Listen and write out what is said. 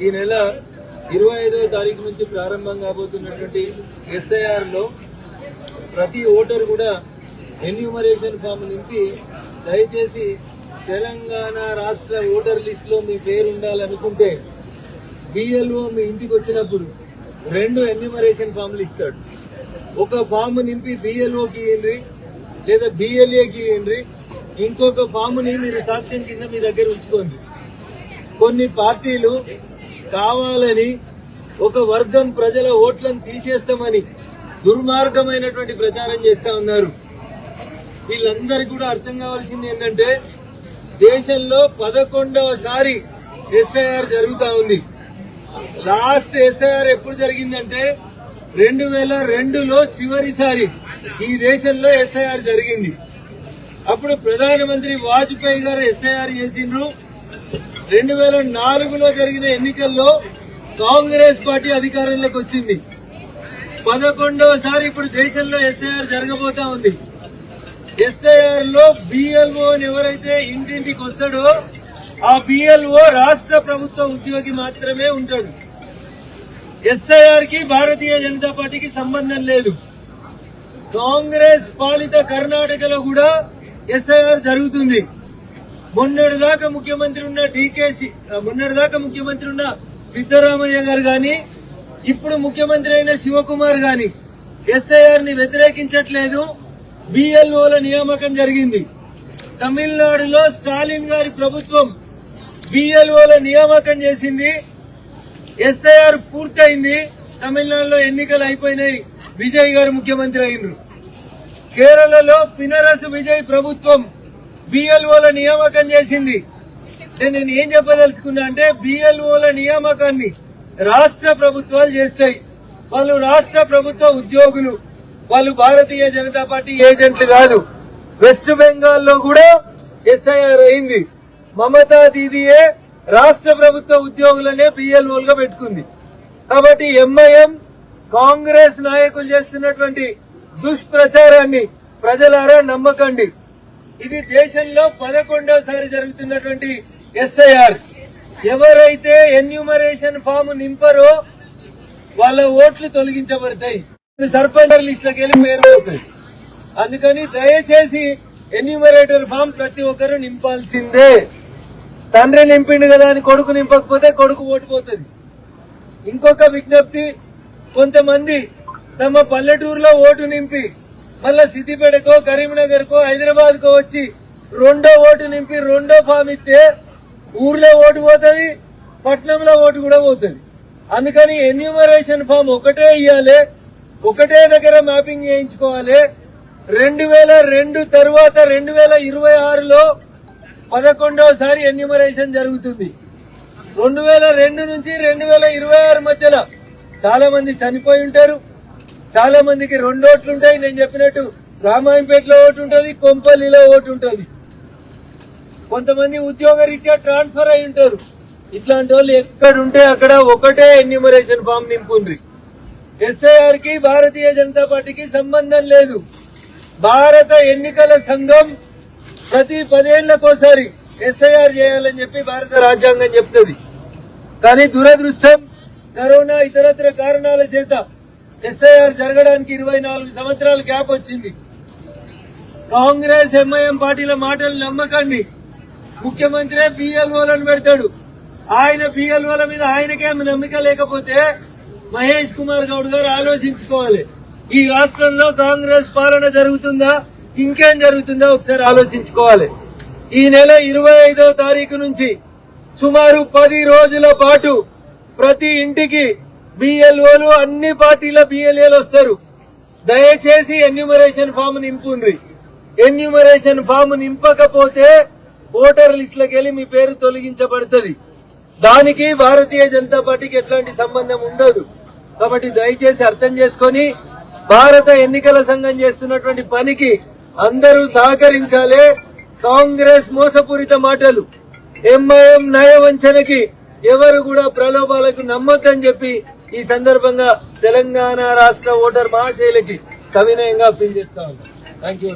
ఈ నెల 25వ తారీఖు నుంచి ప్రారంభం కాబోతున్నటువంటి ఎస్ఐఆర్ లో ప్రతి ఓటర్ కూడా ఎన్యూమరేషన్ ఫామ్ నింపి దయచేసి తెలంగాణ రాష్ట్ర ఓటర్ లిస్ట్ లో మీ పేరు ఉండాలనుకుంటే బిఎల్ఓ మీ ఇంటికి వచ్చినప్పుడు 2 ఎన్యూమరేషన్ ఫామ్లు ఇస్తాడు. ఒక ఫామ్ నింపి బిఎల్ఓకి ఇవ్వండి లేదా బిఎల్ఏకి ఇవ్వండి, ఇంకొక ఫామ్ ని మీరు సాక్ష్యం కింద మీ దగ్గర ఉంచుకోండి. కొన్ని పార్టీలు కావాలని ఒక వర్గం ప్రజల ఓట్లను తీసేస్తామని దుర్మార్గమైనటువంటి ప్రచారం చేస్తా ఉన్నారు. వీళ్ళందరికీ కూడా అర్థం కావాల్సింది ఏంటంటే దేశంలో 11వసారి ఎస్ఐఆర్ జరుగుతా ఉంది. లాస్ట్ ఎస్ఐఆర్ ఎప్పుడు జరిగిందంటే 2002లో చివరిసారి ఈ దేశంలో ఎస్ఐఆర్ జరిగింది. అప్పుడు ప్రధానమంత్రి వాజ్పేయి గారు ఎస్ఐఆర్ చేసిండ్రు. 2004లో జరిగిన ఎన్నికల్లో కాంగ్రెస్ పార్టీ అధికారంలోకి వచ్చింది. 11వసారి ఇప్పుడు దేశంలో ఎస్ఐఆర్ జరగబోతా ఉంది. ఎస్ఐఆర్ లో బిఎల్ఓ ఎవరైతే ఇంటింటికి వస్తాడో ఆ బిఎల్ఓ రాష్ట్ర ప్రభుత్వ ఉద్యోగి మాత్రమే ఉంటాడు. ఎస్ఐఆర్ కి భారతీయ జనతా పార్టీకి సంబంధం లేదు. కాంగ్రెస్ పాలిత కర్ణాటకలో కూడా ఎస్ఐఆర్ జరుగుతుంది. మొన్నటిదాకా ముఖ్యమంత్రి ఉన్న సిద్దరామయ్య గారు గాని, ఇప్పుడు ముఖ్యమంత్రి అయిన శివకుమార్ గాని ఎస్ఐఆర్ ని వ్యతిరేకించట్లేదు. బిఎల్ఓల నియామకం జరిగింది. తమిళనాడులో స్టాలిన్ గారి ప్రభుత్వం బిఎల్ఓల నియామకం చేసింది. ఎస్ఐఆర్ పూర్తయింది. తమిళనాడులో ఎన్నికలు అయిపోయినాయి. విజయ్ గారు ముఖ్యమంత్రి అయినరు. కేరళలో పినరసు విజయ్ ప్రభుత్వం బిఎల్ఓల నియామకం చేసింది. నేను ఏం చెప్పదలుచుకున్నా అంటే బిఎల్ఓల నియామకాన్ని రాష్ట్ర ప్రభుత్వాలు చేస్తాయి. వాళ్ళు రాష్ట్ర ప్రభుత్వ ఉద్యోగులు, వాళ్ళు భారతీయ జనతా పార్టీ ఏజెంట్లు కాదు. వెస్ట్ బెంగాల్లో కూడా ఎస్ఐఆర్ అయింది. మమతా దీదీయే రాష్ట్ర ప్రభుత్వ ఉద్యోగులనే బిఎల్ఓలుగా పెట్టుకుంది. కాబట్టి ఎంఐఎం కాంగ్రెస్ నాయకులు చేస్తున్నటువంటి దుష్ప్రచారాన్ని ప్రజలారా నమ్మకండి. ఇది దేశంలో 11వసారి జరుగుతున్నటువంటి ఎస్ఐఆర్. ఎవరైతే ఎన్యూమరేషన్ ఫామ్ నింపరో వాళ్ళ ఓట్లు తొలగించబడతాయి. సర్పంచ్ లిస్టులకు వెళ్ళి పేరు పోతాయి. అందుకని దయచేసి ఎన్యూమరేటర్ ఫామ్ ప్రతి ఒక్కరు నింపాల్సిందే. తండ్రి నింపిండు కదా అని కొడుకు నింపకపోతే కొడుకు ఓటు పోతుంది. ఇంకొక విజ్ఞప్తి, కొంతమంది తమ పల్లెటూరులో ఓటు నింపి మళ్ళా సిద్దిపేటకో కరీంనగర్ కో హైదరాబాద్ కో వచ్చి 2వ ఓటు నింపి 2వ ఫామ్ ఇస్తే ఊర్లో ఓటు పోతుంది, పట్నంలో ఓటు కూడా పోతుంది. అందుకని ఎన్యూమరేషన్ ఫామ్ ఒకటే ఇవ్వాలి, ఒకటే దగ్గర మ్యాపింగ్ చేయించుకోవాలి. 2002 తర్వాత 2026లో 11వసారి ఎన్యూమరేషన్ జరుగుతుంది. 2002 నుంచి 2026 మధ్యలో చాలా మంది చనిపోయి ఉంటారు. చాలా మందికి 2 ఓట్లుంటాయి. నేను చెప్పినట్టు రామాయంపేటలో ఓటు ఉంటుంది, కొంపల్లిలో ఓటు ఉంటుంది. కొంతమంది ఉద్యోగ రీత్యా ట్రాన్స్ఫర్ అయి ఉంటారు. ఇట్లాంటి వాళ్ళు ఎక్కడుంటే అక్కడ ఒకటే ఎన్యూమరేషన్ ఫామ్ నింపుండ్రి. ఎస్ఐఆర్ కి భారతీయ జనతా పార్టీకి సంబంధం లేదు. భారత ఎన్నికల సంఘం ప్రతి 10 ఏళ్లకోసారి ఎస్ఐఆర్ చేయాలని చెప్పి భారత రాజ్యాంగం చెప్తుంది. కానీ దురదృష్టం, కరోనా ఇతరత్ర కారణాల చేత ఎస్ఐఆర్ జరగడానికి 24 సంవత్సరాల గ్యాప్ వచ్చింది. కాంగ్రెస్ ఎంఐఎం పార్టీల మాటలు నమ్మకండి. ముఖ్యమంత్రి బిఎల్ఓలను పెడతాడు. ఆయన బిఎల్ఓల మీద ఆయనకే నమ్మిక లేకపోతే మహేష్ కుమార్ గౌడ్ గారు ఆలోచించుకోవాలి. ఈ రాష్ట్రంలో కాంగ్రెస్ పాలన జరుగుతుందా, ఇంకేం జరుగుతుందో ఒకసారి ఆలోచించుకోవాలి. ఈ నెల 25వ తారీఖు నుంచి సుమారు 10 రోజుల పాటు ప్రతి ఇంటికి బిఎల్ఓలు, అన్ని పార్టీల బిఎల్ఏలు వస్తారు. దయచేసి ఎన్యూమరేషన్ ఫామ్ నింపుండ్రి. ఎన్యూమరేషన్ ఫామ్ నింపకపోతే ఓటర్ లిస్టులకు వెళ్ళి మీ పేరు తొలగించబడుతుంది. దానికి భారతీయ జనతా పార్టీకి ఎట్లాంటి సంబంధం ఉండదు. కాబట్టి దయచేసి అర్థం చేసుకుని భారత ఎన్నికల సంఘం చేస్తున్నటువంటి పనికి అందరూ సహకరించాలి. కాంగ్రెస్ మోసపూరిత మాటలు, ఎంఐఎం నయవంచనకి ఎవరు కూడా ప్రలోభాలకు నమ్మొద్దని చెప్పి ఈ సందర్భంగా తెలంగాణ రాష్ట్ర ఓటర్ మహాశైలకి సవినయంగా అప్పీల్ చేస్తా ఉన్నాం. Thank you.